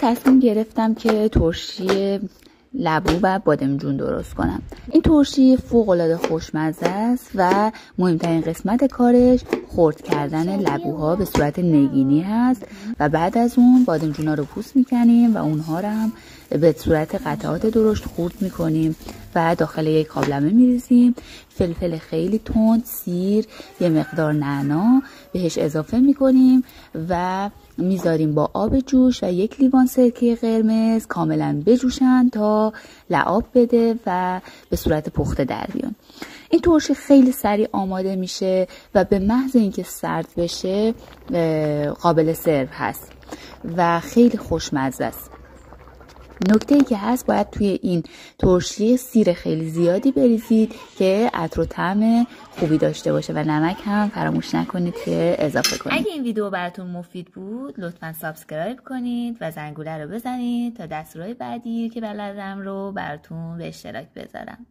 تصمیم گرفتم که ترشی لبو و بادمجون درست کنم. این ترشی فوق‌العاده خوشمزه است و مهمترین قسمت کارش خرد کردن لبوها به صورت نگینی هست و بعد از اون بادمجونا رو پوست میکنیم و اونها رو هم به صورت قطعات درشت خورد میکنیم و داخل یک قابلمه میریزیم. فلفل خیلی تند، سیر، یه مقدار نعنا بهش اضافه میکنیم و میذاریم با آب جوش و 1 لیوان سرکه قرمز کاملا بجوشن تا لعاب بده و به صورت پخته در بیان. این ترشی خیلی سریع آماده میشه و به محض اینکه سرد بشه قابل سرو هست و خیلی خوشمزه است. نکته ای که هست باید توی این ترشی سیر خیلی زیادی بریزید که عطر و طعم خوبی داشته باشه و نمک هم فراموش نکنید که اضافه کنید. اگه این ویدیو براتون مفید بود لطفاً سابسکرایب کنید و زنگوله رو بزنید تا دستورهای بعدی که بلدم رو براتون به اشتراک بذارم.